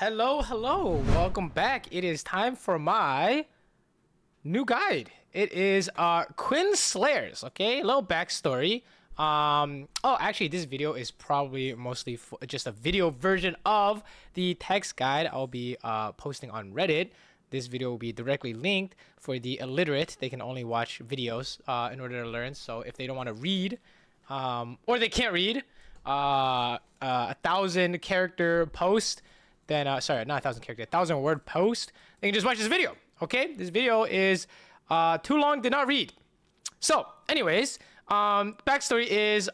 Hello, welcome back. It is time for my new guide. It is Quinn Slayers, okay? A little backstory. Actually, this video is probably mostly just a video version of the text guide I'll be posting on Reddit. This video will be directly linked for the illiterate. They can only watch videos in order to learn. So if they don't want to read, or they can't read, a 1,000-character post, then sorry, not 1,000 character, 1,000-word post, they can just watch this video. Okay, this video is too long, did not read. So anyways, backstory is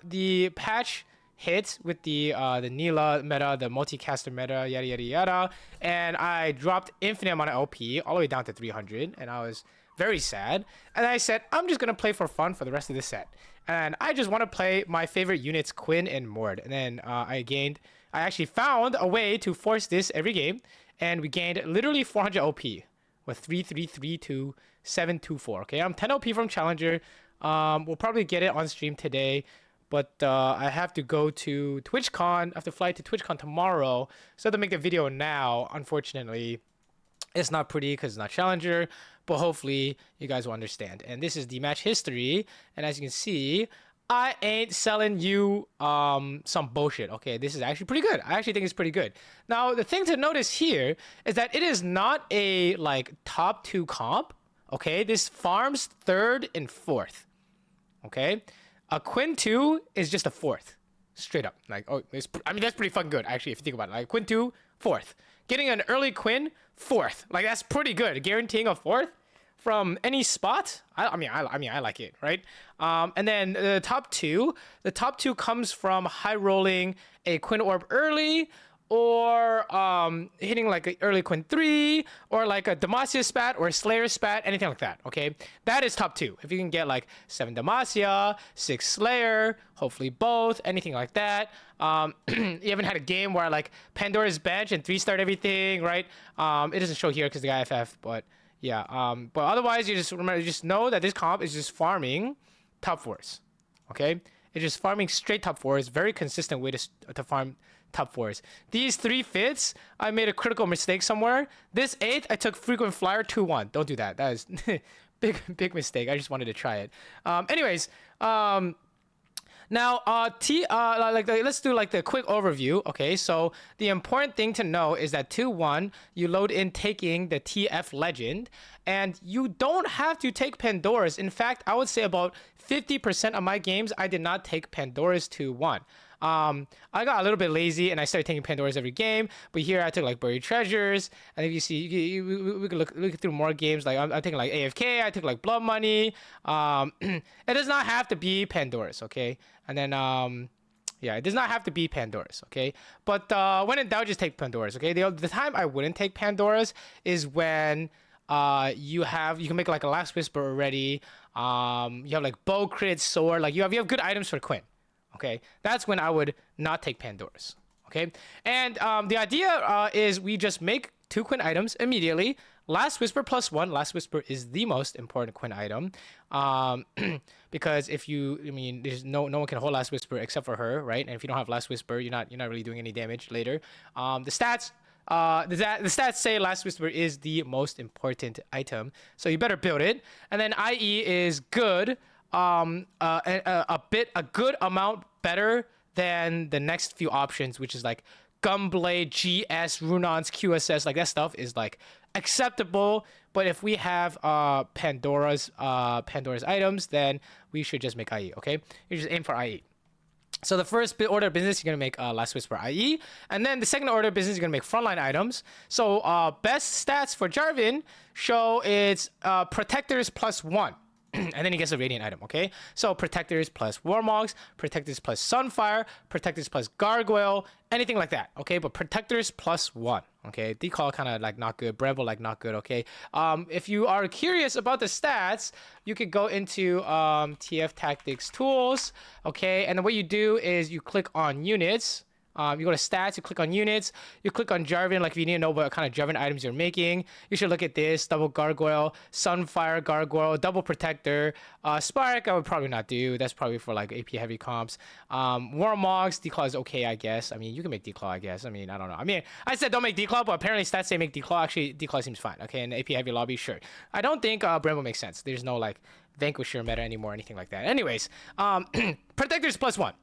the patch hit with the Neela meta, the multicaster meta, yada yada yada, and I dropped infinite amount of LP all the way down to 300, and I was very sad. And I said, I'm just gonna play for fun for the rest of this set, and I just want to play my favorite units, Quinn and Mord. And then I actually found a way to force this every game, and we gained literally 400 OP with 3332 724. Okay, I'm 10 OP from Challenger. We'll probably get it on stream today, but I have to go to TwitchCon. I have to fly to TwitchCon tomorrow, so I have to make the video now. Unfortunately, it's not pretty because it's not Challenger, but hopefully you guys will understand. And this is the match history, and as you can see, I ain't selling you some bullshit. Okay, this is actually pretty good. I actually think it's pretty good. Now, the thing to notice here is that it is not a like top 2 comp. Okay, this farms 3rd and 4th. Okay, a Quinn 2 is just a 4th, straight up. Like, oh, I mean that's pretty fucking good actually if you think about it. Like Quinn 2, 4th, getting an early Quinn 4th. Like that's pretty good, guaranteeing a 4th from any spot. I mean, I like it, right? And then the top two comes from high rolling a Quinn Orb early, or hitting like an early Quinn 3, or like a Demacia spat or a Slayer spat, anything like that. Okay, that is top 2. If you can get like 7 Demacia, 6 Slayer, hopefully both, anything like that. You haven't had a game where like Pandora's bench and 3-starred everything, right? It doesn't show here because the guy FF, but yeah, but otherwise you just know that this comp is just farming top 4s. Okay, it's just farming straight top 4s. Very consistent way to farm top 4s. These 3 fits, I made a critical mistake somewhere. This 8th, I took frequent flyer 2-1. Don't do that. That is big mistake. I just wanted to try it. Anyways, now, let's do like the quick overview. Okay, so the important thing to know is that 2-1, you load in taking the TF legend, and you don't have to take Pandora's. In fact, I would say about 50% of my games, I did not take Pandora's 2-1. I got a little bit lazy and I started taking Pandora's every game, but here I took like Buried Treasures, and if you see, we could look through more games. Like I'm taking like AFK, I took like Blood Money. It does not have to be Pandora's, okay? And then yeah, it does not have to be Pandora's, okay? But when in doubt, just take Pandora's, okay? The time I wouldn't take Pandora's is when you can make like a Last Whisper already. You have like bow, crit, sword, like you have good items for Quinn. Okay, that's when I would not take Pandora's. Okay, and the idea is we just make 2 Quinn items immediately. Last Whisper +1. Last Whisper is the most important Quinn item, because there's no one can hold Last Whisper except for her, right? And if you don't have Last Whisper, you're not really doing any damage later. The stats say Last Whisper is the most important item, so you better build it. And then IE is good. A good amount better than the next few options, which is like Gunblade, GS, Runon's, QSS. Like that stuff is like acceptable, but if we have Pandora's items, then we should just make IE. Okay, you just aim for IE. So the first order of business, you're gonna make Last Whisper IE, and then the second order of business, you're gonna make frontline items. So best stats for Jarvan show it's Protectors +1. And then he gets a radiant item, okay? So Protectors plus Warmogs, Protectors plus Sunfire, Protectors plus Gargoyle, anything like that, okay? But Protectors +1, okay? Decal kind of like not good, Bramble like not good, okay? If you are curious about the stats, you could go into TF Tactics Tools, okay? And then what you do is you click on Units, You go to stats, you click on units, you click on Jarvan, like if you need to know what kind of Jarvan items you're making, you should look at this: double gargoyle, sunfire gargoyle, double protector, spark I would probably not do. That's probably for like AP heavy comps. Warmogs, declaw is okay, I guess. I mean, you can make declaw, I guess. I mean, I don't know. I mean, I said don't make declaw, but apparently stats say make declaw. Actually, declaw seems fine. Okay, and AP heavy lobby, sure. I don't think Bramble makes sense. There's no like Vanquisher meta anymore, or anything like that. Anyways, protectors +1.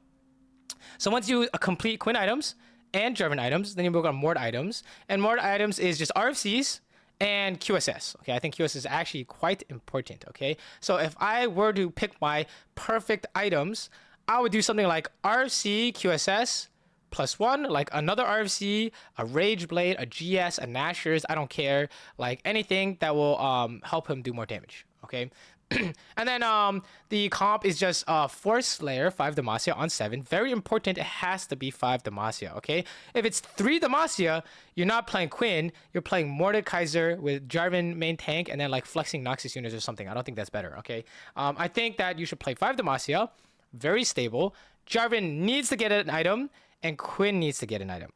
So once you complete Quinn items and Jarvan items, then you move on Mord items. And Mord items is just RFCs and QSS. Okay, I think QSS is actually quite important. Okay, so if I were to pick my perfect items, I would do something like RFC, QSS, +1, like another RFC, a Rage Blade, a GS, a Nashers, I don't care. Like anything that will help him do more damage. Okay. And then the comp is just 4 Slayer, 5 Demacia on 7. Very important, it has to be 5 Demacia, okay? If it's 3 Demacia, you're not playing Quinn, you're playing Mordekaiser with Jarvan main tank and then like flexing Noxus units or something. I don't think that's better, okay? I think that you should play 5 Demacia, very stable. Jarvan needs to get an item and Quinn needs to get an item.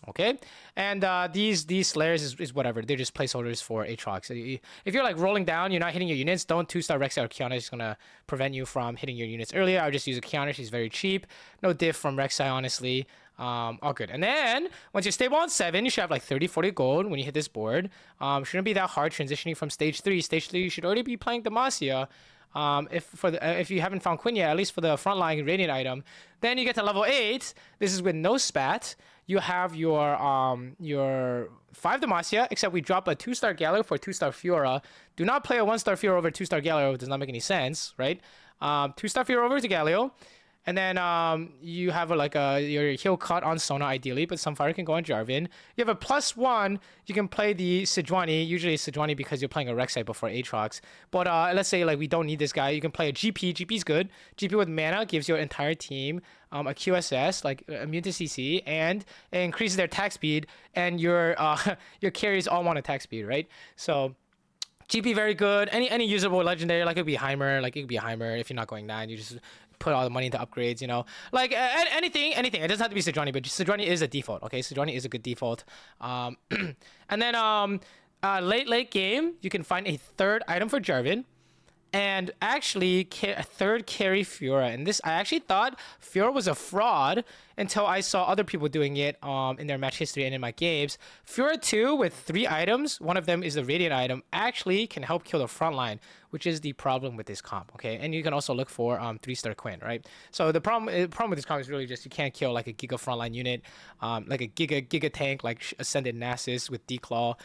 Okay, and these Slayers is whatever. They're just placeholders for Aatrox. If you're like rolling down, you're not hitting your units, don't 2-star Rek'Sai or Kiana. It's gonna prevent you from hitting your units earlier. I would just use a Kiana. She's very cheap. No diff from Rek'Sai, honestly. All good. And then once you're stable on 7, you should have like 30-40 gold when you hit this board. Shouldn't be that hard transitioning from stage 3. Stage 3, you should already be playing Demacia. If you haven't found Quinn yet, at least for the frontline Radiant item, then you get to level 8. This is with no spat. You have your 5 Demacia, except we drop a 2-star Galio for a 2-star Fiora. Do not play a 1-star Fiora over 2-star Galio. It does not make any sense, right? 2-star Fiora over to Galio. And then you have your heal cut on Sona ideally, but Sunfire can go on Jarvan. You have a +1. You can play the Sejuani. Usually it's Sejuani because you're playing a Rek'Sai before Aatrox. But let's say like we don't need this guy. You can play a GP. GP's good. GP with mana gives your entire team a QSS, like immune to CC, and it increases their attack speed. And your carries all want attack speed, right? So GP very good. Any usable legendary, like it could be Heimer. Like it could be Heimer. If you're not going 9, you just put all the money into upgrades, you know, like anything. It doesn't have to be Sejuani, but Sejuani is a default. Okay, Sejuani is a good default. And then late game, you can find a 3rd item for Jarvan, and actually a 3rd carry Fiora. And this, I actually thought Fiora was a fraud until I saw other people doing it in their match history and in my games. Fiora 2 with 3 items, one of them is the Radiant item, actually can help kill the front line, which is the problem with this comp, okay? And you can also look for 3-star Quinn, right? So the problem with this comp is really just you can't kill like a Giga frontline unit, like a Giga tank, like Ascended Nasus with Declaw,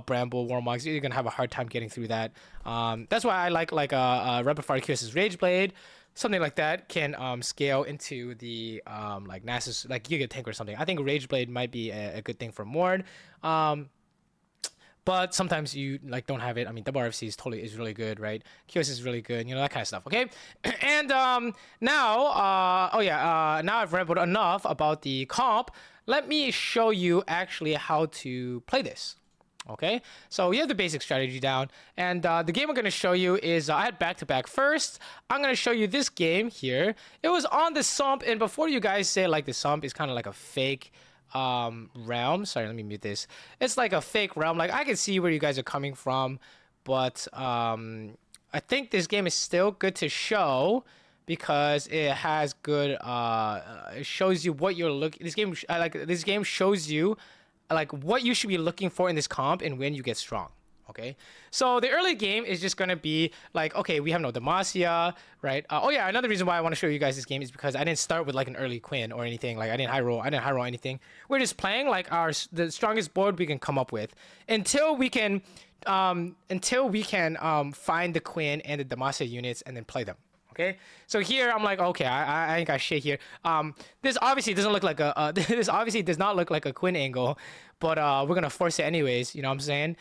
Bramble, Warmogs. You're gonna have a hard time getting through that. That's why I like a Rapid Fire QS's Rage Blade. Something like that can scale into the like Nasus, like Giga tank or something. I think Rage Blade might be a good thing for Mord. But sometimes you like don't have it. I mean, double RFC is really good, right? QS is really good, you know, that kind of stuff. Okay, and now I've rambled enough about the comp. Let me show you actually how to play this. Okay, so we have the basic strategy down, and the game I'm going to show you is I had back-to-back. First, I'm going to show you this game here. It was on the Sump, and before you guys say like the Sump is kind of like a fake realm. Sorry, let me mute this. It's like a fake realm. Like I can see where you guys are coming from, but I think this game is still good to show because it has good. It shows you what you're looking. This game shows you like what you should be looking for in this comp and when you get strong. Okay, so the early game is just gonna be like, okay, we have no Demacia, right? Oh yeah, another reason why I want to show you guys this game is because I didn't start with like an early Quinn or anything. Like I didn't high roll anything. We're just playing like the strongest board we can come up with until we can find the Quinn and the Demacia units and then play them. Okay, so here I'm like, okay, I ain't got shit here. This obviously doesn't look like this obviously does not look like a Quinn angle, but we're gonna force it anyways. You know what I'm saying?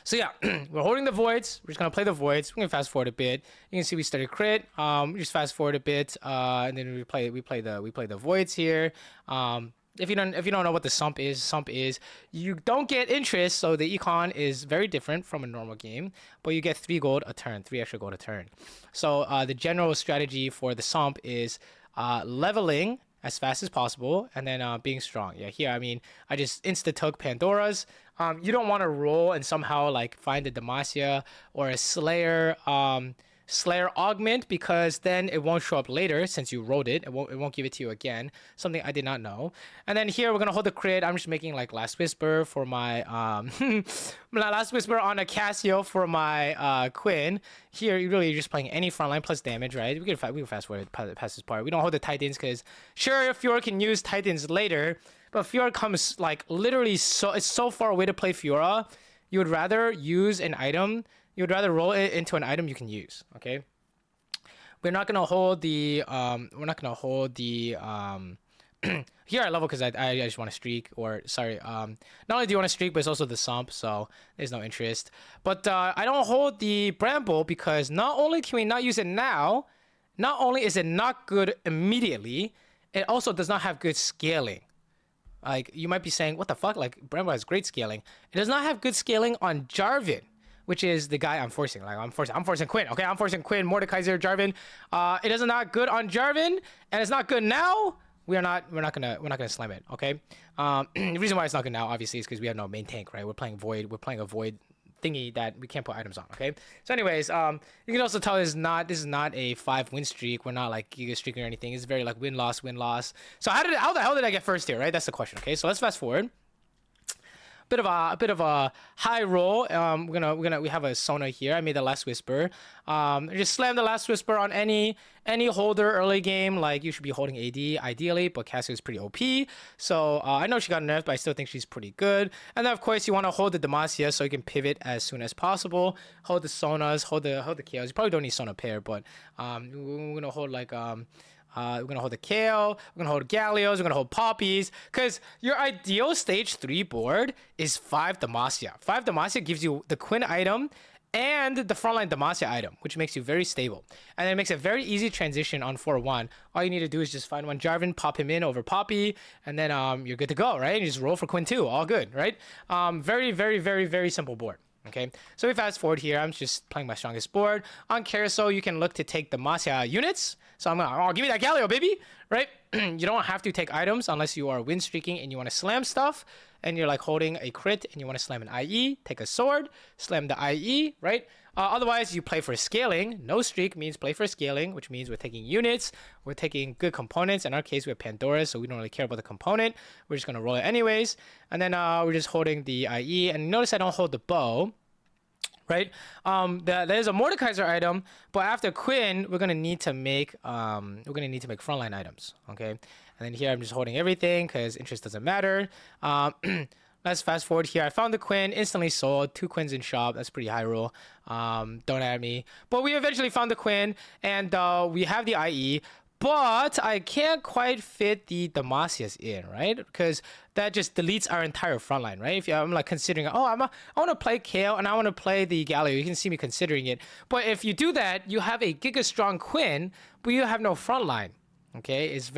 So yeah, we're holding the voids. We're just gonna play the voids. We're gonna fast forward a bit. You can see we started crit. We just fast forward a bit, and then we play the voids here. If you don't know what the sump is you don't get interest, so the econ is very different from a normal game, but you get 3 gold a turn, 3 extra gold a turn. So the general strategy for the sump is leveling as fast as possible, and then being strong. Yeah, here, I mean, I just insta took Pandora's. You don't want to roll and somehow like find a Demacia or a Slayer augment, because then it won't show up later since you rolled it. It won't give it to you again. Something I did not know. And then here we're gonna hold the crit. I'm just making like Last Whisper for my Last Whisper on a Cassio for my Quinn. Here you really just playing any frontline plus damage, right? We can fast forward past this part. We don't hold the Titans because sure, Fiora can use Titans later, but Fiora comes like literally it's so far away to play Fiora. You would rather use an item. You would rather roll it into an item you can use. Okay. We're not gonna hold the here I level because I just want to streak, or sorry, not only do you want to streak, but it's also the sump, so there's no interest. But I don't hold the Bramble because not only can we not use it now, not only is it not good immediately, it also does not have good scaling. Like, you might be saying, what the fuck? Like, Bramble has great scaling. It does not have good scaling on Jarvan, which is the guy I'm forcing. Like, I'm forcing Quinn. Okay, I'm forcing Quinn, Mordekaiser, Jarvan. It is not good on Jarvan, and it's not good now. We're not gonna slam it. Okay. The reason why it's not good now, obviously, is because we have no main tank, right? We're playing Void. We're playing a Void thingy that we can't put items on. Okay. So, anyways, you can also tell this is not a 5-win streak. We're not like giga streaking or anything. It's very like win loss. So how the hell did I get first here? Right. That's the question. Okay. So let's fast forward. Bit of a high roll. We have a Sona here. I made the Last Whisper. Just slam the Last Whisper on any holder early game. Like, you should be holding AD ideally, but Cassie is pretty OP. So I know she got nerfed, but I still think she's pretty good. And then of course you want to hold the Demacia so you can pivot as soon as possible. Hold the Sonas, hold the KOs. You probably don't need Sona pair, but we're gonna hold like we're gonna hold the Kale, we're gonna hold Gallios, we're gonna hold Poppies, because your ideal stage 3 board is 5 Demacia. 5 Demacia gives you the Quinn item and the frontline Demacia item, which makes you very stable. And then it makes a very easy transition on 4-1. All you need to do is just find one Jarvan, pop him in over Poppy, and then you're good to go, right? And you just roll for Quinn 2, all good, right? Very, very, very, very simple board. Okay, so we fast forward here. I'm just playing my strongest board. On Carousel, you can look to take the Demacia units. So I'm gonna, give me that Galio, baby, right? You don't have to take items unless you are win streaking and you want to slam stuff, and you're like holding a crit and you want to slam an IE, take a sword, slam the IE, right? Otherwise, you play for scaling. No streak means play for scaling, which means we're taking units, we're taking good components. In our case, we have Pandora, so we don't really care about the component. We're just gonna roll it anyways, and then we're just holding the IE. And notice I don't hold the bow. Right, there's a Mordekaiser item, but after Quinn, we're gonna need to make frontline items. Okay, and then here I'm just holding everything because interest doesn't matter. Let's fast forward here. I found the Quinn, instantly sold. 2 Quins in shop. That's pretty high roll. Don't at me. But we eventually found the Quinn, and we have the IE. But I can't quite fit the Demacias in, right? Because that just deletes our entire front line, right? If I'm like considering, I want to play Kale and I want to play the Galio, you can see me considering it. But if you do that, you have a giga strong Quinn, but you have no front line. Okay, it's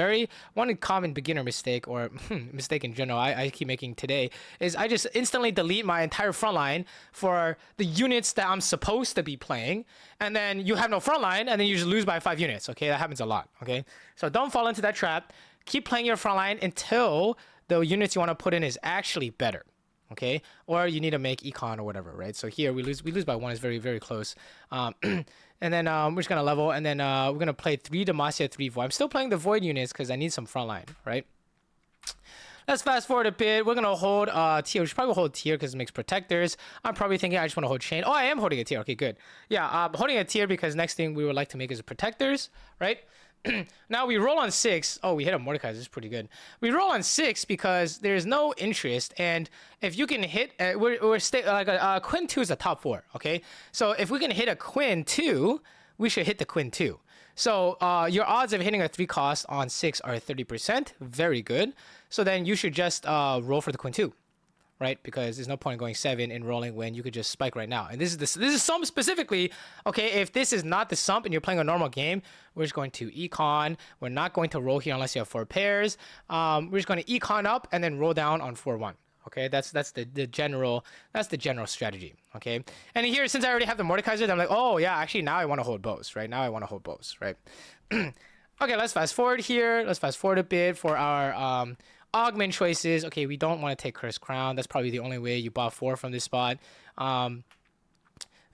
one common beginner mistake, or mistake in general I keep making today, is I just instantly delete my entire front line for the units that I'm supposed to be playing, and then you have no front line, and then you just lose by 5 units. Okay, that happens a lot. Okay, so don't fall into that trap. Keep playing your front line until the units you want to put in is actually better. Okay, or you need to make econ or whatever, right? So here we lose by 1. Is very, very close. And then we're just gonna level, and then we're gonna play 3 Demacia, 3 Void. I'm still playing the Void units because I need some frontline, right? Let's fast forward a bit. We're gonna hold tier. We should probably hold tier because it makes protectors. I'm probably thinking I just want to hold chain. Oh, I am holding a tier. Okay, good. Yeah, holding a tier because next thing we would like to make is protectors, right? Now we roll on 6. Oh, we hit a Mordekaiser. This is pretty good. We roll on 6 because there's no interest, and if you can hit, we're Quinn 2 is a top 4. Okay, so if we can hit a Quinn 2, we should hit the Quinn 2. So your odds of hitting a 3 cost on 6 are 30%. Very good. So then you should just roll for the Quinn 2. Right, because there's no point in going 7 and rolling when you could just spike right now. And this is sump specifically. Okay, if this is not the sump and you're playing a normal game, we're just going to econ. We're not going to roll here unless you have 4 pairs. We're just going to econ up and then roll down on 4-1. Okay, that's the general strategy. Okay, and here, since I already have the Mordekaiser, I'm like, oh yeah, actually now I want to hold bows. Right, now I want to hold bows. Right. Okay, let's fast forward here. Let's fast forward a bit for our augment choices. Okay, we don't want to take Cursed Crown. That's probably the only way you bought 4 from this spot. I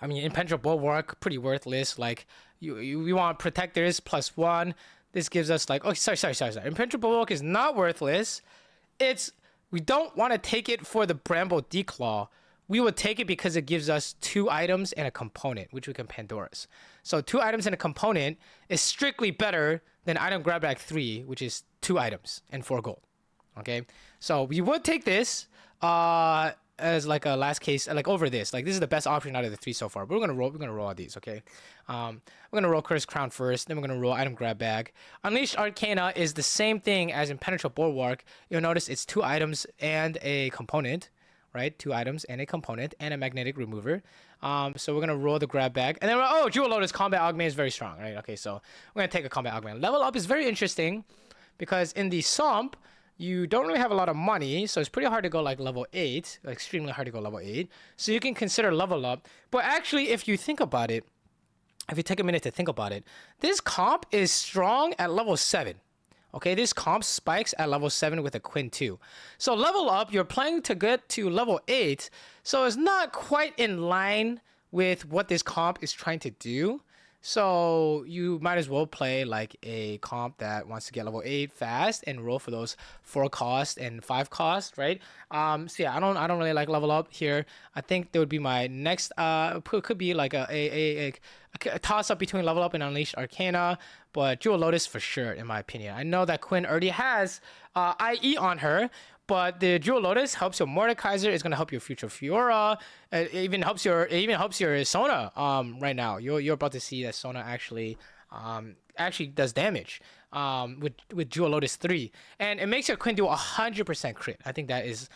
mean, Impenetrable Bulwark, pretty worthless. Like, we want Protectors +1. This gives us like, oh, sorry. Impenetrable Bulwark is not worthless. We don't want to take it for the Bramble Declaw. We would take it because it gives us 2 items and a component, which we can Pandora's. So 2 items and a component is strictly better than item grab bag 3, which is 2 items and 4 gold. Okay, so we would take this as like a last case, like over this. Like, this is the best option out of the 3 so far. But we're gonna roll all these. Okay, we're gonna roll Cursed Crown first, then we're gonna roll item grab bag. Unleashed Arcana is the same thing as Impenetrable Bulwark. You'll notice it's 2 items and a component. Right, 2 items and a component and a magnetic remover. So we're gonna roll the grab bag, and then Jewel Lotus combat augment is very strong, right? Okay, so we're gonna take a combat augment. Level up is very interesting because in the Sump you don't really have a lot of money, so it's pretty hard to go like level 8, extremely hard to go level 8. So you can consider level up, but actually, if you think about it, if you take a minute to think about it, this comp is strong at level 7. Okay, this comp spikes at level 7 with a Quinn 2. So level up, you're planning to get to level 8, so it's not quite in line with what this comp is trying to do. So you might as well play like a comp that wants to get level 8 fast and roll for those 4 cost and 5 cost, right? So yeah, I don't really like level up here. I think there would be my next could be like a toss up between level up and Unleashed Arcana, but Jewel Lotus for sure, in my opinion. I know that Quinn already has IE on her, but the Jewel Lotus helps your Mordekaiser. It's gonna help your future Fiora. It even helps your Sona. Right now, you're about to see that Sona actually does damage. With Jewel Lotus 3, and it makes your Quinn do 100% crit. I think that is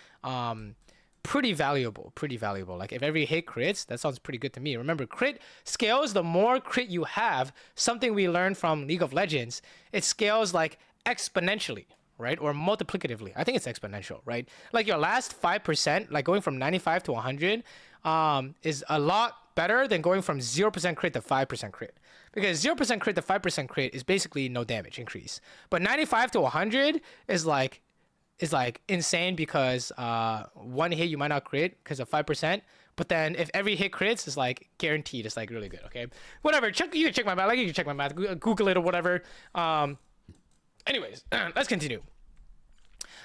pretty valuable. Like, if every hit crits, that sounds pretty good to me. Remember, crit scales the more crit you have. Something we learned from League of Legends. It scales like exponentially, right? Or multiplicatively. I think it's exponential, right? Like, your last 5%, like going from 95 to 100, is a lot better than going from 0% crit to 5% crit. Because 0% crit to 5% crit is basically no damage increase. But 95 to 100 is like insane because 1 hit you might not crit because of 5%. But then if every hit crits, it's like guaranteed. It's like really good. Okay, whatever. You can check my math. Like, you can check my math. Google it or whatever. Anyways, let's continue.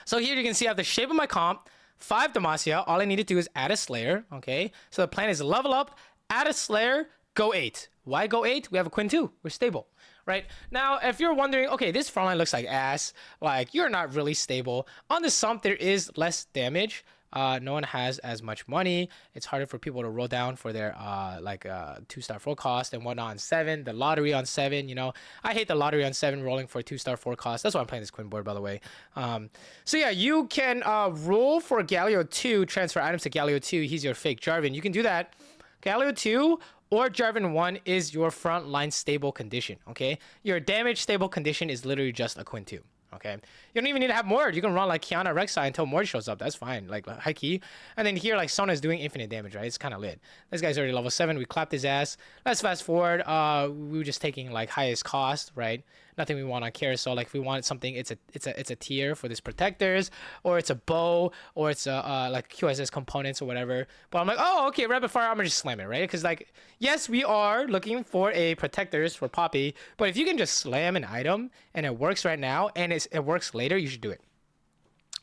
So here you can see I have the shape of my comp, 5 Demacia. All I need to do is add a Slayer. Okay, so the plan is level up, add a Slayer, go 8. Why go 8? We have a Quinn 2. We're stable, right? Now, if you're wondering, okay, this frontline looks like ass, like, you're not really stable. On the Sump, there is less damage. No one has as much money. It's harder for people to roll down for their 2-star 4 cost and whatnot on 7. The lottery on 7, you know. I hate the lottery on 7 rolling for a 2-star 4 cost. That's why I'm playing this Quinn board, by the way. So yeah, you can roll for Galio 2, transfer items to Galio 2. He's your fake Jarvan. You can do that. Galio 2 or Jarvan 1 is your frontline stable condition, okay? Your damage stable condition is literally just a Quinn 2. Okay, you don't even need to have Mord. You can run like Kiana Rek'Sai until Mord shows up. That's fine, like high key. And then here, like, Sona is doing infinite damage, right? It's kind of lit. This guy's already level 7. We clapped his ass. Let's fast forward. We were just taking like highest cost, right? Nothing we want on Carousel. Like, if we want something, it's a tier for this Protectors, or it's a bow, or it's a like QSS components or whatever. But I'm like, oh, okay, Rapid Fire. I'm gonna just slam it, right? Because, like, yes, we are looking for a Protectors for Poppy, but if you can just slam an item and it works right now and it works later, you should do it.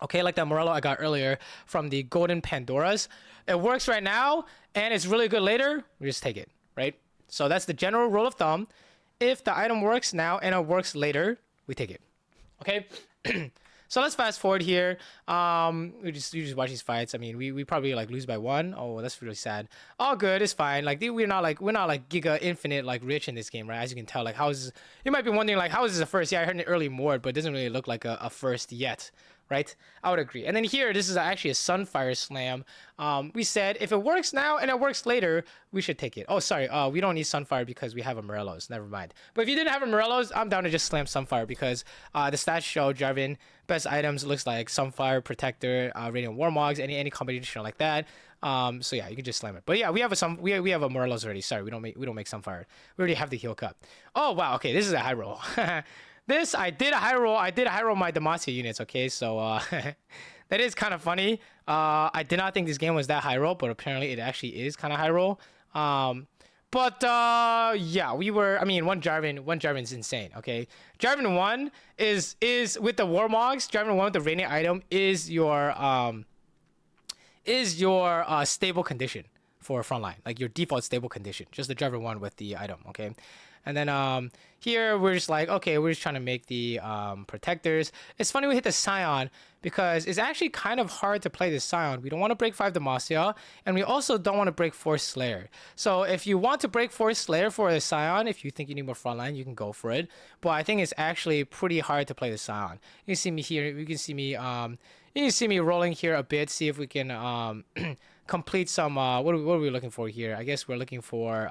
Okay, like that Morello I got earlier from the Golden Pandoras. It works right now and it's really good later, we just take it, right? So that's the general rule of thumb. If the item works now and it works later, we take it. Okay? So let's fast forward here. You just watch these fights. I mean, we probably like lose by 1. Oh, that's really sad. All good, it's fine. Like, we're not like Giga Infinite like rich in this game, right? As you can tell, like, you might be wondering, like, how is this a first? Yeah, I heard an early Mord, but it doesn't really look like a first yet, right? I would agree. And then here, this is actually a Sunfire Slam. We said if it works now and it works later, we should take it. Oh, sorry. We don't need Sunfire because we have a Morello's. Never mind. But if you didn't have a Morello's, I'm down to just slam Sunfire because the stats show Jarvan best items looks like Sunfire, Protector, Radiant Warmogs, any combination like that. So yeah, you can just slam it. But yeah, we have a Morello's already. Sorry, we don't make Sunfire. We already have the heal cup. Oh wow, okay, this is a high roll. this, I did a high roll. I did a high roll my Demacia units. Okay, so that is kind of funny. I did not think this game was that high roll, but apparently it actually is kind of high roll. But yeah, we were. I mean, one Jarvan's insane. Okay, Jarvan 1 is with the Warmogs. Jarvan 1 with the rating item is your stable condition for frontline, like your default stable condition. Just the Jarvan 1 with the item. Okay. And then here we're just like, okay, we're just trying to make the protectors. It's funny we hit the Scion because it's actually kind of hard to play this Scion. We don't want to break 5 Demacia, and we also don't want to break 4 Slayer. So if you want to break 4 Slayer for the Scion, if you think you need more frontline, you can go for it. But I think it's actually pretty hard to play the Scion. You can see me here. You can see me. You can see me rolling here a bit. See if we can complete some. What are we looking for here? I guess we're looking for.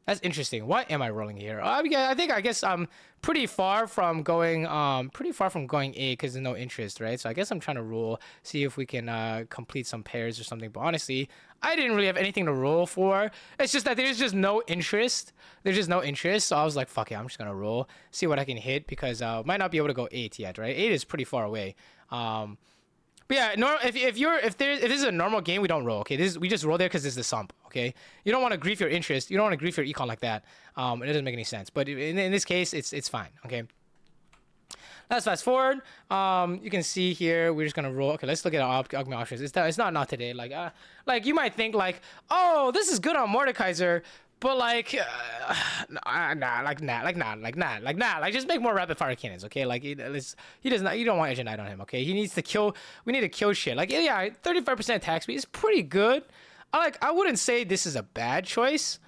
That's interesting. What am I rolling here? I guess I'm pretty far from going A because there's no interest, right? So I guess I'm trying to roll, see if we can complete some pairs or something. But honestly, I didn't really have anything to roll for. It's just that there's just no interest. There's just no interest. So I was like, fuck it, I'm just gonna roll, see what I can hit because might not be able to go 8 yet, right? 8 is pretty far away. But yeah, if this is a normal game, we don't roll. Okay, we just roll there because this is the sump. Okay, you don't want to grief your interest. You don't want to grief your econ like that. It doesn't make any sense. But in this case, it's fine. Okay. Let's fast forward. You can see here we're just gonna roll. Okay, let's look at our Kog'maw options. It's not today. Like you might think like, oh, this is good on Mordekaiser. But like, just make more rapid fire cannons, okay? Like, he does not. You don't want Agent Knight on him, okay? He needs to kill. We need to kill shit. Like, yeah, 35% attack speed is pretty good. I wouldn't say this is a bad choice,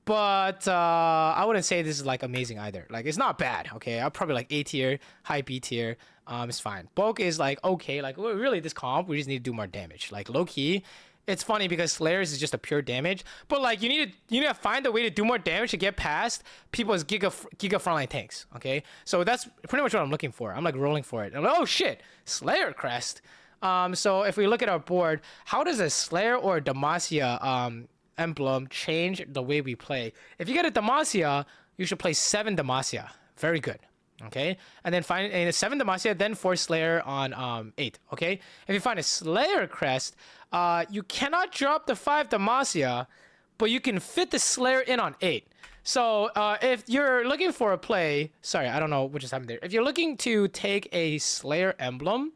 but I wouldn't say this is like amazing either. Like, it's not bad, okay? I'm probably like A tier, high B tier. It's fine. Bulk is like okay. Like, really, this comp we just need to do more damage. Like, low key. It's funny because Slayers is just a pure damage, but like you need to find a way to do more damage to get past people's giga frontline tanks. Okay, so that's pretty much what I'm looking for. I'm like rolling for it. I'm like, oh shit, Slayer crest. So if we look at our board, how does a Slayer or a Demacia emblem change the way we play? If you get a Demacia, you should play 7 Demacia. Very good. Okay, and then find a 7 Demacia, then 4 Slayer on 8. Okay, if you find a Slayer crest, you cannot drop the 5 Demacia, but you can fit the Slayer in on 8. So if you're looking for a play, sorry, I don't know what just happened there. If you're looking to take a Slayer emblem,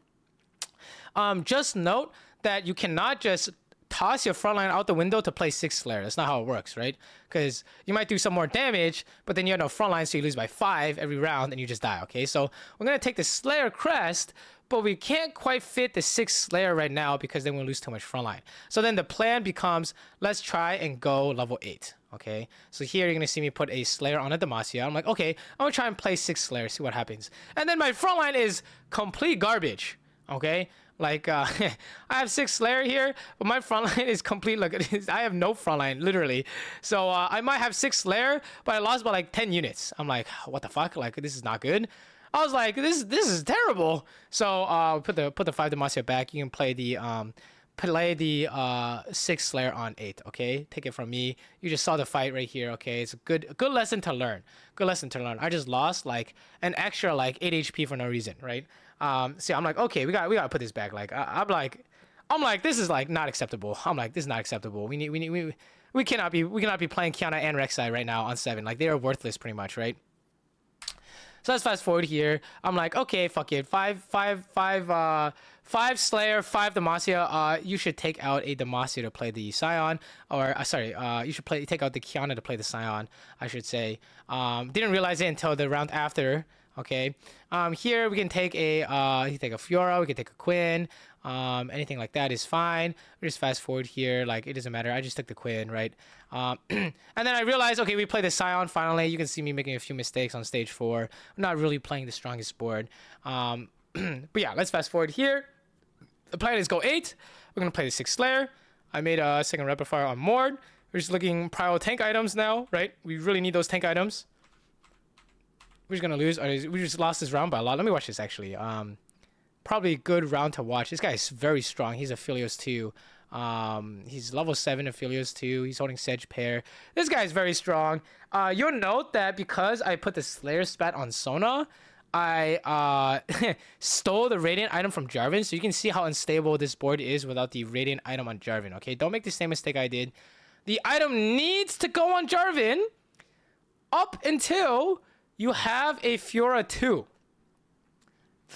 just note that you cannot just toss your frontline out the window to play 6 Slayer. That's not how it works, right? Because you might do some more damage, but then you have no frontline, so you lose by 5 every round and you just die, okay? So we're going to take the Slayer crest, but we can't quite fit the 6 Slayer right now because then we'll lose too much frontline. So then the plan becomes, let's try and go level 8, okay? So here you're going to see me put a Slayer on a Demacia. I'm like, okay, I'm going to try and play 6 Slayer, see what happens. And then my frontline is complete garbage, okay? Like, I have 6 Slayer here, but my frontline is complete. Like, I have no frontline, literally. So, I might have 6 Slayer, but I lost by like 10 units. I'm like, what the fuck? Like, this is not good. I was like, this is terrible. So, put the 5 Demacia back. You can play the 6 Slayer on 8, okay? Take it from me. You just saw the fight right here, okay? It's a good lesson to learn. Good lesson to learn. I just lost like an extra like 8 HP for no reason, right? So I'm like, okay, we gotta put this back. Like, I'm like, this is like not acceptable. I'm like, this is not acceptable. We cannot be playing Kiana and Rek'Sai right now on 7. Like, they are worthless pretty much, right? So let's fast forward here. I'm like, okay, fuck it. 5 Slayer, 5 Demacia. You should take out a Demacia to play the Scion, or you should take out the Kiana to play the Scion, I should say. Didn't realize it until the round after. Okay. Here we can take a Fiora, we can take a Quinn. Anything like that is fine. We just fast forward here, like it doesn't matter. I just took the Quinn, right? And then I realized, okay, we play the Scion finally. You can see me making a few mistakes on stage 4. I'm not really playing the strongest board. But yeah, let's fast forward here. The plan is go 8. We're gonna play the 6 Slayer. I made a second rapid fire on Mord. We're just looking prio tank items now, right? We really need those tank items. We're just gonna lose. We just lost this round by a lot. Let me watch this actually. Probably a good round to watch. This guy is very strong. He's a Philios too. He's level 7 Aphelios too. He's holding Sedge pair. This guy's very strong. You'll note that because I put the Slayer spat on Sona, I stole the Radiant item from Jarvan, so you can see how unstable this board is without the Radiant item on Jarvan, okay? Don't make the same mistake I did. The item needs to go on Jarvan up until you have a Fiora 2.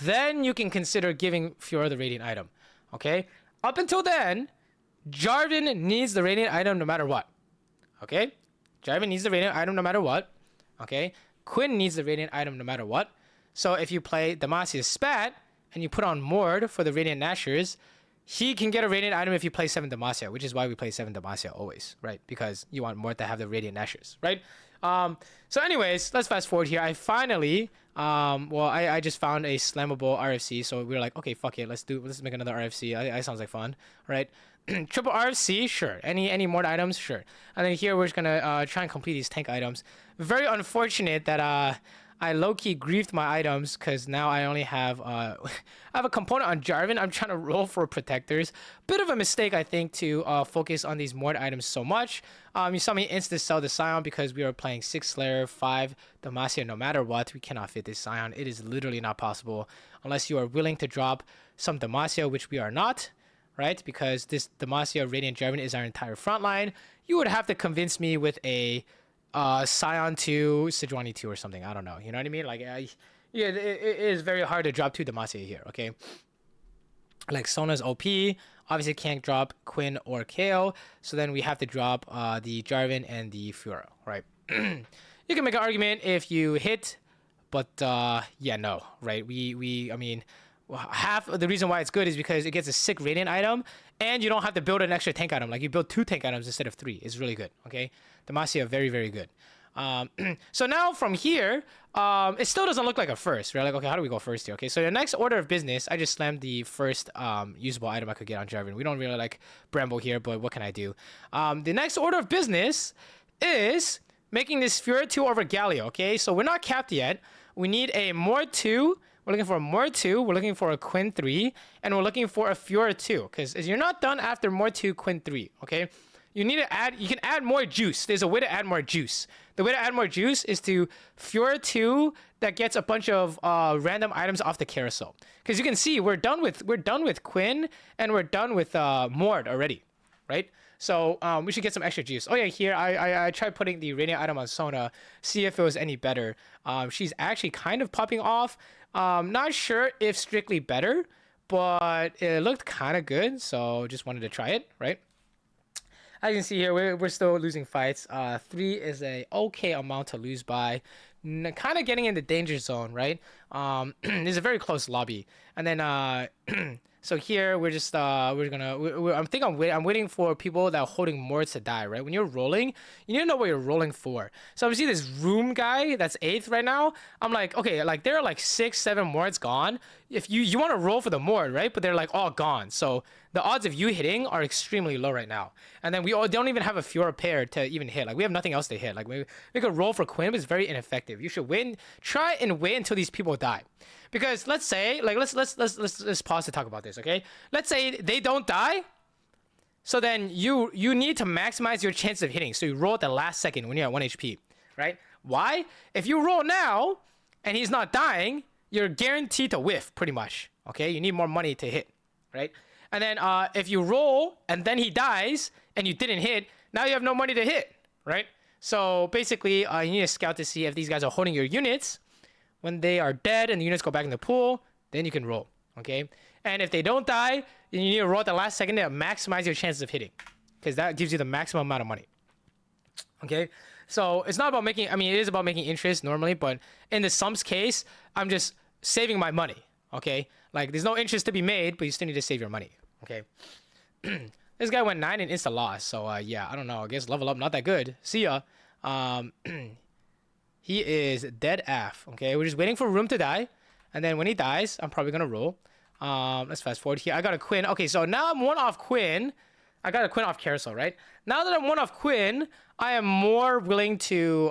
Then you can consider giving Fiora the Radiant item, okay? Up until then, Jarvan needs the Radiant item no matter what, okay? Jarvan needs the Radiant item no matter what, okay? Quinn needs the Radiant item no matter what. So if you play Demasia's Spat and you put on Mord for the Radiant Nashers, he can get a Radiant item if you play 7 Demacia, which is why we play 7 Demacia always, right? Because you want Mord to have the Radiant Nashers, right? So anyways, let's fast forward here. I finally, I just found a slammable RFC, so we were like, okay, fuck it, let's make another RFC. That sounds like fun, right? Triple RFC, sure. Any Mord items, sure. And then here we're just gonna try and complete these tank items. Very unfortunate that I low-key griefed my items because now I only have I have a component on Jarvan. I'm trying to roll for protectors. Bit of a mistake, I think, to focus on these Mord items so much. You saw me insta sell the Scion because we were playing 6 Slayer, 5 Demacia. No matter what, we cannot fit this Scion. It is literally not possible unless you are willing to drop some Demacia, which we are not, right? Because this Demacia Radiant Jarvan is our entire front line. You would have to convince me with a Scion 2, Sejuani 2 or something. I don't know. You know what I mean? Like, yeah, it is very hard to drop 2 Demacia here, okay? Like, Sona's OP. Obviously can't drop Quinn or Kale. So then we have to drop the Jarvan and the Fiora, right? You can make an argument if you hit, but yeah, no, right? I mean, half of the reason why it's good is because it gets a sick Radiant item, and you don't have to build an extra tank item. Like, you build 2 tank items instead of 3. It's really good, okay? Demacia, very, very good. So now from here, it still doesn't look like a first. We're like, okay, how do we go first here? Okay, so the next order of business, I just slammed the first usable item I could get on Jarvan. We don't really like Bramble here, but what can I do? The next order of business is making this Fiora 2 over Galio, okay? So we're not capped yet. We need a Mord 2. We're looking for a Mord 2, we're looking for a Quinn 3, and we're looking for a Fiora 2. Because you're not done after Mord 2, Quinn 3, okay? You need to add, you can add more juice. There's a way to add more juice. The way to add more juice is to Fiora 2 that gets a bunch of random items off the carousel. Because you can see we're done with Quinn and we're done with Mord already, right? So we should get some extra juice. Oh yeah, here I tried putting the Radiant item on Sona, see if it was any better. She's actually kind of popping off. Not sure if strictly better, but it looked kind of good, so just wanted to try it, right? As you can see here, we're still losing fights. 3 is a okay amount to lose by. Kind of getting in the danger zone, right? It's a very close lobby. And then so here we're just I'm waiting for people that are holding Mords to die, right? When you're rolling, you need to know what you're rolling for. So obviously this room guy that's 8th right now, I'm like, okay, like there are like 6, 7 Mords gone. If you want to roll for the Mord, right? But they're like all gone. So the odds of you hitting are extremely low right now. And then we don't even have a Fiora pair to even hit. Like we have nothing else to hit. Like we could roll for Quinn, but it's very ineffective. You should try and wait until these people die. Because let's say, like let's pause to talk about this, okay? Let's say they don't die. So then you need to maximize your chance of hitting. So you roll at the last second when you're at 1 HP, right? Why? If you roll now and he's not dying, you're guaranteed to whiff pretty much, okay? You need more money to hit, right? And then if you roll and then he dies and you didn't hit, now you have no money to hit, right? So basically, you need to scout to see if these guys are holding your units. When they are dead and the units go back in the pool, then you can roll, okay? And if they don't die, then you need to roll at the last second to maximize your chances of hitting, because that gives you the maximum amount of money, okay? So it's not about making, I mean, it is about making interest normally, but in the sums case, I'm just saving my money, okay? Like, there's no interest to be made, but you still need to save your money, okay? This guy went 9 and insta loss, so yeah, I don't know. I guess level up not that good. See ya. He is dead af, okay? We're just waiting for Room to die, and then when he dies, I'm probably gonna roll. Let's fast forward here. I got a Quinn. Okay, so now I'm 1 off Quinn. I got a Quinn off carousel, right? Now that I'm 1 off Quinn, I am more willing to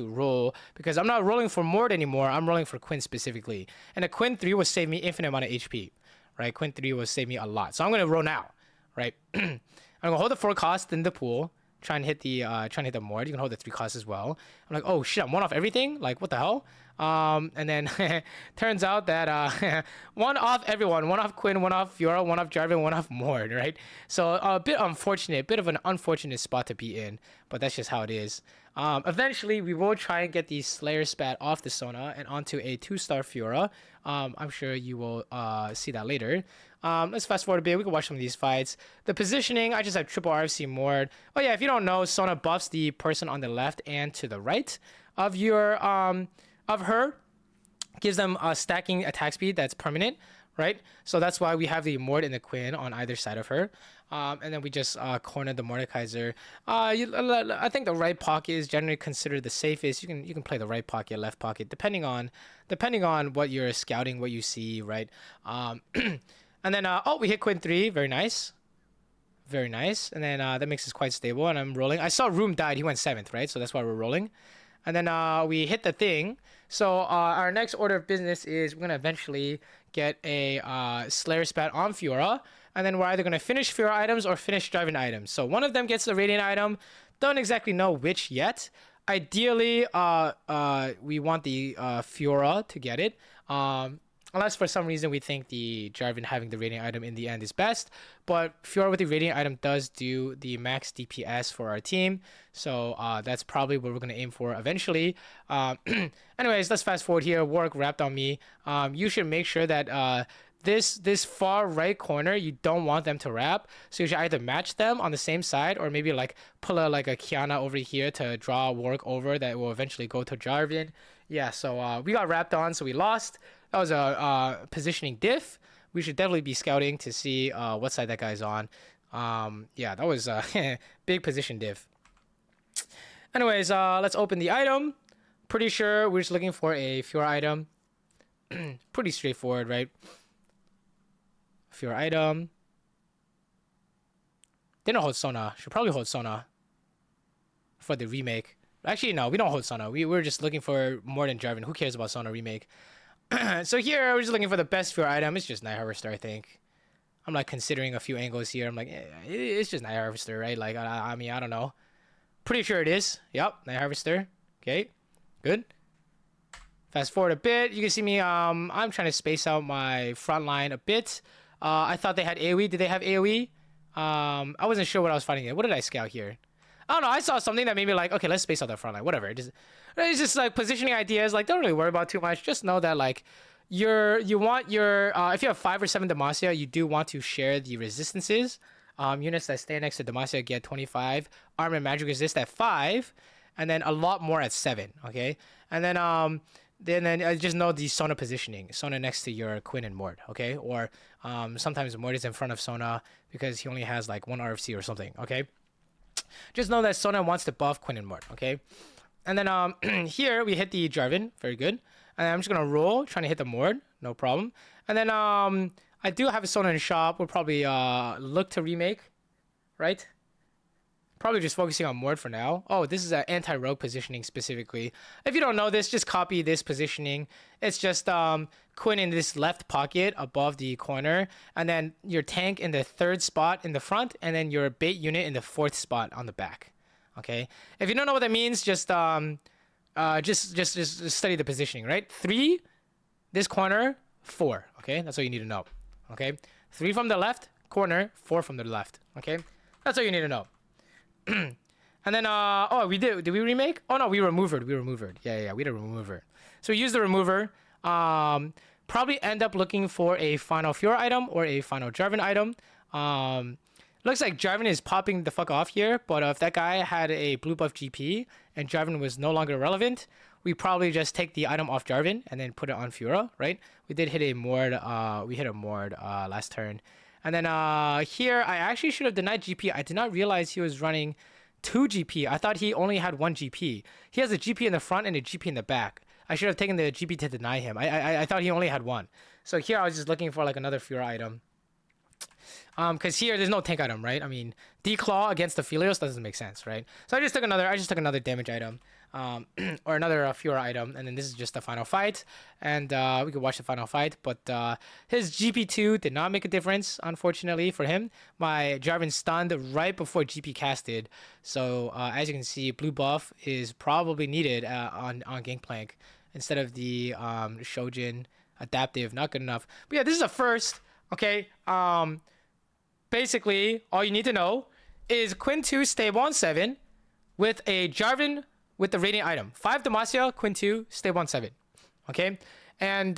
roll, because I'm not rolling for Mord anymore. I'm rolling for Quinn specifically, and a Quinn 3 will save me infinite amount of HP, right? Quinn 3 will save me a lot, so I'm gonna roll now, right? I'm gonna hold the 4 cost in the pool. Try and hit the Mord. You can hold the 3 costs as well. I'm like, oh shit, I'm 1 off everything? Like, what the hell? And then turns out that 1 off everyone. 1 off Quinn, 1 off Fiora, 1 off Jarvan, 1 off Mord, right? So a bit unfortunate, bit of an unfortunate spot to be in, but that's just how it is. Eventually, we will try and get the Slayer spat off the Sona and onto a 2-star Fiora. I'm sure you will see that later. Let's fast forward a bit. We can watch some of these fights. The positioning, I just have triple RFC Mord. Oh yeah, if you don't know, Sona buffs the person on the left and to the right of your of her. Gives them a stacking attack speed that's permanent, right? So that's why we have the Mord and the Quinn on either side of her. And then we just cornered the Mordekaiser. I think the right pocket is generally considered the safest. You can play the right pocket, left pocket, depending on what you're scouting, what you see, right? And then we hit Quinn 3, very nice, very nice. And then that makes us quite stable. And I'm rolling. I saw Room died. He went 7th, right? So that's why we're rolling. And then we hit the thing. So our next order of business is we're gonna eventually get a Slayer spat on Fiora. And then we're either going to finish Fiora items or finish Jarvan items. So one of them gets the Radiant item. Don't exactly know which yet. Ideally, we want the Fiora to get it. Unless for some reason we think the Jarvan having the Radiant item in the end is best. But Fiora with the Radiant item does do the max DPS for our team. So that's probably what we're going to aim for eventually. Anyways, let's fast forward here. Warwick wrapped on me. You should make sure that... This far right corner, you don't want them to wrap, so you should either match them on the same side or maybe like pull a Kiana over here to draw work over that will eventually go to Jarvan. Yeah, so we got wrapped on, so we lost. That was a positioning diff. We should definitely be scouting to see what side that guy's on. Yeah, that was a big position diff. Anyways, let's open the item. Pretty sure we're just looking for a Fiora item. Pretty straightforward, right? Fiora item. They don't hold Sona. Should probably hold Sona for the remake. Actually, no, we don't hold Sona. We're just looking for more than Jarvan. Who cares about Sona remake? So here, we're just looking for the best Fiora item. It's just Night Harvester, I think. I'm like considering a few angles here. I'm like, it's just Night Harvester, right? Like, I mean, I don't know. Pretty sure it is. Yep, Night Harvester. Okay, good. Fast forward a bit. You can see me. I'm trying to space out my front line a bit. I thought they had AoE. Did they have AoE? I wasn't sure what I was fighting at. What did I scout here? I don't know. I saw something that made me like, okay, let's space out the front line. Whatever. It's just like positioning ideas. Like, don't really worry about too much. Just know that like, you want your if you have 5 or 7 Demacia, you do want to share the resistances. Units that stand next to Demacia get 25. Armor and magic resist at 5, and then a lot more at 7. Okay, and then I just know the Sona positioning. Sona next to your Quinn and Mord, okay? Or sometimes Mord is in front of Sona because he only has like 1 RFC or something, okay? Just know that Sona wants to buff Quinn and Mord, okay? And then here we hit the Jarvan, very good. And I'm just gonna roll, trying to hit the Mord, no problem. And then I do have a Sona in shop. We'll probably look to remake, right? Probably just focusing on Mord for now. Oh, this is an anti-rogue positioning specifically. If you don't know this, just copy this positioning. It's just Quinn in this left pocket above the corner, and then your tank in the 3rd spot in the front, and then your bait unit in the 4th spot on the back. Okay. If you don't know what that means, just study the positioning. Right. 3, this corner, 4. Okay, that's all you need to know. Okay, 3 from the left corner, 4 from the left. Okay, that's all you need to know. And then oh, did we remake? Oh no, we removered. Yeah, we did a remover. So we used the remover. Probably end up looking for a final Fiora item or a final Jarvan item. Looks like Jarvan is popping the fuck off here, but if that guy had a blue buff GP and Jarvan was no longer relevant, we probably just take the item off Jarvan and then put it on Fiora, right? We did hit a Mord. We hit a Mord last turn. And then here, I actually should have denied GP. I did not realize he was running 2 GP. I thought he only had 1 GP. He has a GP in the front and a GP in the back. I should have taken the GP to deny him. I thought he only had 1. So here I was just looking for like another Fiora item. Because here there's no tank item, right? I mean, Declaw against the Philios doesn't make sense, right? So I just took another damage item. or another Fiora item, and then this is just the final fight, and we could watch the final fight. But his GP2 did not make a difference, unfortunately for him. My Jarvan stunned right before GP casted, so as you can see, blue buff is probably needed on Gangplank instead of the Shojin adaptive. Not good enough. But yeah, this is a first. Okay. Basically, all you need to know is Quinn 2 stable on 7 with a Jarvan with the Radiant item. 5 Demacia, Quinn 2, stable on 7. Okay? And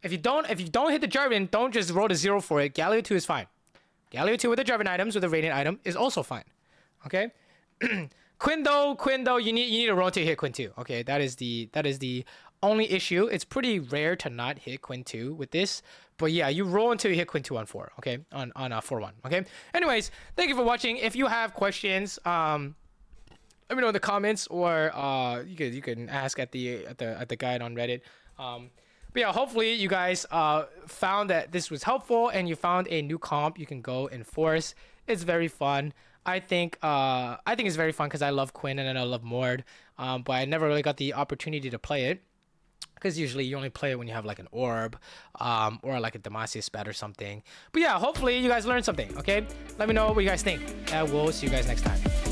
if you don't hit the Jarvan, don't just roll to 0 for it. Galio 2 is fine. Galio 2 with the Jarvan items with the Radiant item is also fine. Okay? Quinn though, you need to roll to hit Quinn 2. Okay, that is the only issue. It's pretty rare to not hit Quinn 2 with this. But yeah, you roll until you hit Quinn 2 on 4, okay? On 4-1, okay? Anyways, thank you for watching. If you have questions, let me know in the comments, or you can ask at the guide on Reddit. But yeah, hopefully you guys found that this was helpful and you found a new comp you can go enforce. It's very fun. I think it's very fun because I love Quinn and I love Mord, but I never really got the opportunity to play it. Because usually you only play it when you have like an orb or like a Demacia spat or something. But yeah, hopefully you guys learned something, okay? Let me know what you guys think. And we'll see you guys next time.